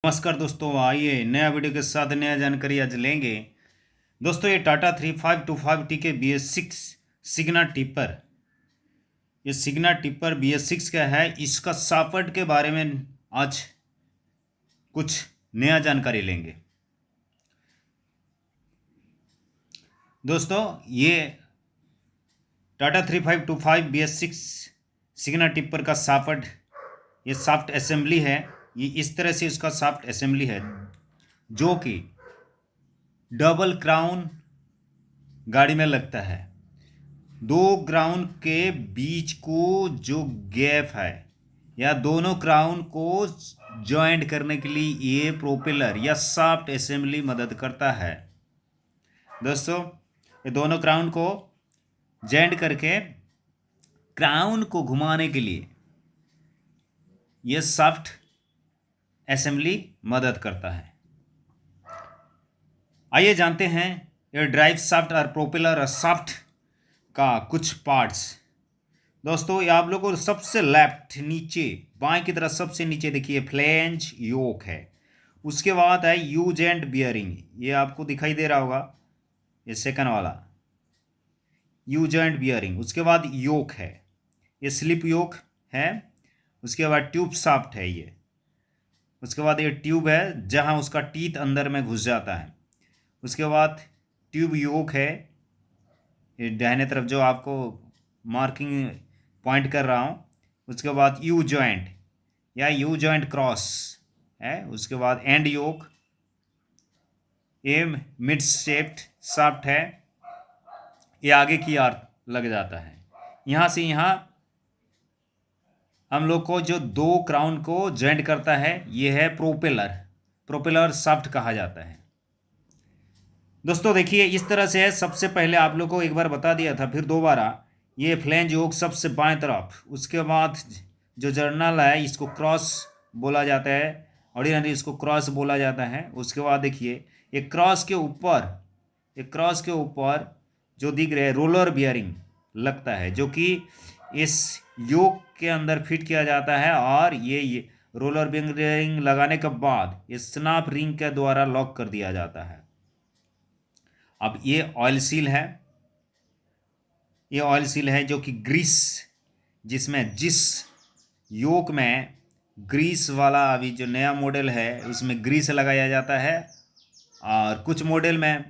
नमस्कार दोस्तों, आइए नया वीडियो के साथ नया जानकारी आज लेंगे। दोस्तों ये टाटा 3525T के BS6 सिग्ना टिपर, ये सिग्ना टिपर BS6 का है। इसका सॉफ्टवेयर के बारे में आज कुछ नया जानकारी लेंगे। दोस्तों ये टाटा 3525 BS6 सिग्ना टिपर का सॉफ्टवेयर, ये सॉफ्ट असेंबली है। ये इस तरह से इसका सॉफ्ट असेंबली है जो कि डबल क्राउन गाड़ी में लगता है। दो क्राउन के बीच को जो गैप है या दोनों क्राउन को जॉइंट करने के लिए ये प्रोपेलर या सॉफ्ट असेंबली मदद करता है। दोस्तों ये दोनों क्राउन को जॉइंट करके क्राउन को घुमाने के लिए ये सॉफ्ट असेंबली मदद करता है। आइए जानते हैं ये ड्राइव शाफ्ट और प्रोपेलर और शाफ्ट का कुछ पार्ट्स। दोस्तों ये आप लोगों को सबसे लेफ्ट नीचे बाएं की तरफ सबसे नीचे देखिए फ्लेंज योक है। उसके बाद है यू जॉइंट बियरिंग, ये आपको दिखाई दे रहा होगा, ये सेकंड वाला यू जॉइंट बियरिंग। उसके बाद योक है, ये स्लिप योक है। उसके बाद ट्यूब शाफ्ट है ये। उसके बाद ये ट्यूब है जहां उसका टीथ अंदर में घुस जाता है। उसके बाद ट्यूब योक है, ये दाहिने तरफ जो आपको मार्किंग पॉइंट कर रहा हूँ। उसके बाद यू जॉइंट या यू जॉइंट क्रॉस है। उसके बाद एंड योक, ये मिड शेप्ड शाफ्ट है, ये आगे की ओर लग जाता है। यहाँ से यहाँ हम लोग को जो दो क्राउन को जॉइंट करता है ये है प्रोपेलर शाफ्ट कहा जाता है। दोस्तों देखिए इस तरह से है। सबसे पहले आप लोग को एक बार बता दिया था, फिर दोबारा ये फ्लेंज योक सबसे बाएं तरफ। उसके बाद जो जर्नल है इसको क्रॉस बोला जाता है, ऑर्डिनरी इसको क्रॉस बोला जाता है। उसके बाद देखिए ये क्रॉस के ऊपर जो दिख रहे हैं रोलर बियरिंग लगता है, जो कि इस योक के अंदर फिट किया जाता है। और ये रोलर बियरिंग लगाने के बाद ये स्नैप रिंग के द्वारा लॉक कर दिया जाता है। अब ये ऑयल सील है, ये ऑयल सील है जो कि ग्रीस, जिसमें जिस योक में ग्रीस वाला अभी जो नया मॉडल है उसमें ग्रीस लगाया जाता है, और कुछ मॉडल में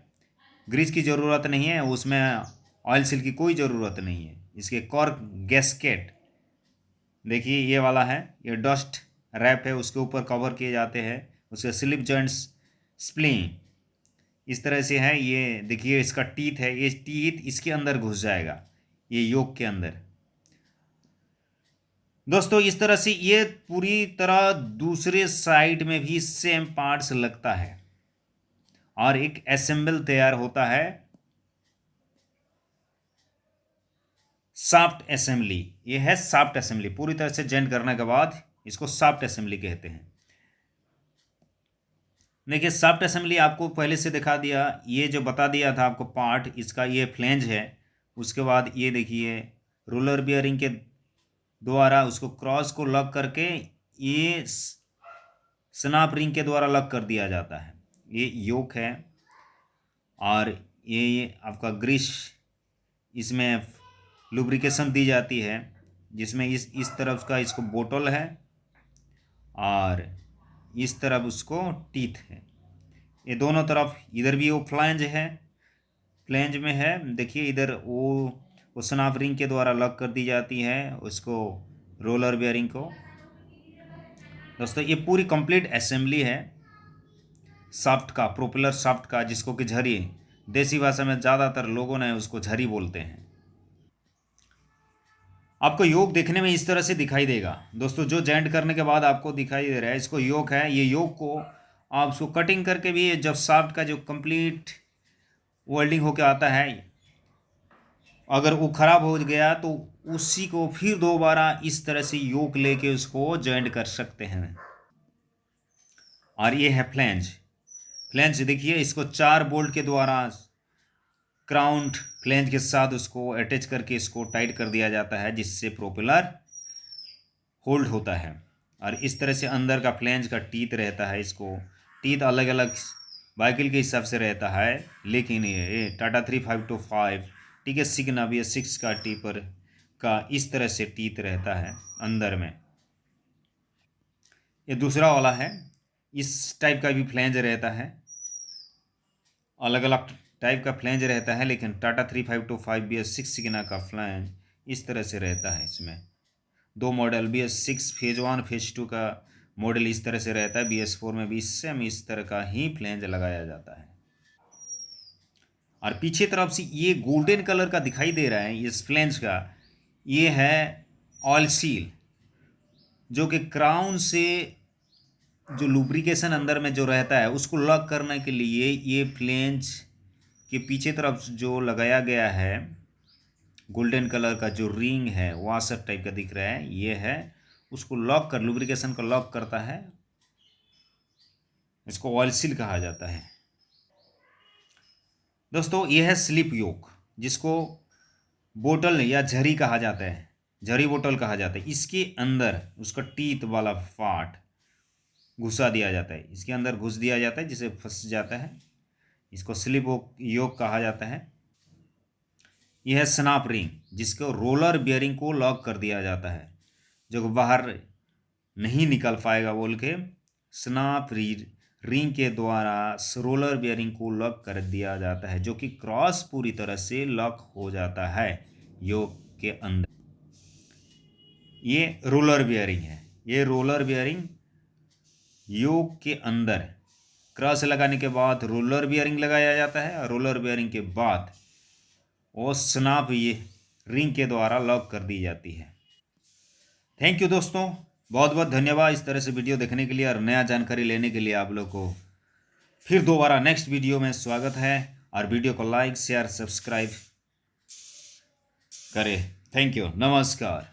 ग्रीस की ज़रूरत नहीं है, उसमें ऑयल सील की कोई ज़रूरत नहीं है। इसके कॉर्क गैस्केट देखिए ये वाला है, ये डस्ट रैप है, उसके ऊपर कवर किए जाते हैं। उसके स्लिप जॉइंट्स स्प्लिंग इस तरह से है। ये देखिए इसका टीथ है, ये टीथ इसके अंदर घुस जाएगा, ये योक के अंदर। दोस्तों इस तरह से ये पूरी तरह दूसरे साइड में भी सेम पार्ट्स लगता है और एक असेंबल तैयार होता है, सॉफ्ट असेंबली। ये है सॉफ्ट असेंबली, पूरी तरह से जॉइंट करने के बाद इसको सॉफ्ट असेंबली कहते हैं। देखिए सॉफ्ट असेंबली आपको पहले से दिखा दिया, ये जो बता दिया था आपको पार्ट इसका, ये फ्लेंज है। उसके बाद ये देखिए रोलर बियरिंग के द्वारा उसको क्रॉस को लॉक करके ये स्नैप रिंग के द्वारा लॉक कर दिया जाता है। ये योक है और ये आपका ग्रीस, इसमें लुब्रिकेशन दी जाती है, जिसमें इस तरफ का इसको बोतल है और इस तरफ उसको टीथ है। ये दोनों तरफ, इधर भी वो फ्लेंज है, फ्लेंज में है देखिए इधर वो स्नैप रिंग के द्वारा लॉक कर दी जाती है उसको, रोलर बेयरिंग को। दोस्तों ये पूरी कंप्लीट असेंबली है शाफ्ट का, प्रोपेलर शाफ्ट का, जिसको कि झरी, देसी भाषा में ज़्यादातर लोगों ने उसको झरी बोलते हैं। आपको योक देखने में इस तरह से दिखाई देगा दोस्तों, जो जॉइंट करने के बाद आपको दिखाई दे रहा है इसको योक है। ये योक को आप उसको कटिंग करके भी, जब शाफ्ट का जो कंप्लीट वेल्डिंग होकर आता है, अगर वो ख़राब हो गया तो उसी को फिर दोबारा इस तरह से योक लेके उसको जॉइंट कर सकते हैं। और ये है फ्लेंज देखिए इसको 4 बोल्ट के द्वारा क्राउंड फ्लेंज के साथ उसको अटैच करके इसको टाइट कर दिया जाता है, जिससे प्रोपेलर होल्ड होता है। और इस तरह से अंदर का फ्लैंज का टीथ रहता है। इसको टीथ अलग अलग बाइकिल के हिसाब से रहता है, लेकिन ये टाटा 3525 ठीक है, सिग्ना BS6 का टीपर का इस तरह से टीथ रहता है अंदर में। ये दूसरा वाला है, इस टाइप का भी फ्लैंज रहता है, अलग अलग टाइप का फ्लैंज रहता है, लेकिन टाटा 3525 BS6 सिग्ना का फ्लैंज इस तरह से रहता है। इसमें दो मॉडल BS6 फेज 1 फेज 2 का मॉडल इस तरह से रहता है। BS4 में भी सेम इस तरह का ही फ्लैंज लगाया जाता है। और पीछे तरफ से ये गोल्डन कलर का दिखाई दे रहा है इस फ्लैंज का, ये है ऑयल सील, जो कि क्राउन से जो लुब्रिकेशन अंदर में जो रहता है उसको लॉक करने के लिए ये फ्लैंज के पीछे तरफ जो लगाया गया है गोल्डन कलर का जो रिंग है वाशर टाइप का दिख रहा है, ये है उसको लॉक कर लुब्रिकेशन को लॉक करता है। इसको ऑयल सील कहा जाता है। दोस्तों ये है स्लिप योक, जिसको बोतल या झरी कहा जाता है, झरी बोतल कहा जाता है। इसके अंदर उसका टीथ वाला पार्ट घुसा दिया जाता है, इसके अंदर घुस दिया जाता है जिसे फंस जाता है। इसको स्लिप योक कहा जाता है। यह है स्नैप रिंग, जिसको रोलर बियरिंग को लॉक कर दिया जाता है, जो बाहर नहीं निकल पाएगा बोल के स्नैप रिंग के द्वारा रोलर बियरिंग को लॉक कर दिया जाता है, जो कि क्रॉस पूरी तरह से लॉक हो जाता है योक के अंदर। ये रोलर बियरिंग है। ये रोलर बियरिंग योक के अंदर क्रॉस लगाने के बाद रोलर बियरिंग लगाया जाता है, और रोलर बियरिंग के बाद वो स्नैप ये रिंग के द्वारा लॉक कर दी जाती है। थैंक यू दोस्तों, बहुत बहुत धन्यवाद इस तरह से वीडियो देखने के लिए और नया जानकारी लेने के लिए। आप लोग को फिर दोबारा नेक्स्ट वीडियो में स्वागत है, और वीडियो को लाइक शेयर सब्सक्राइब करें। थैंक यू, नमस्कार।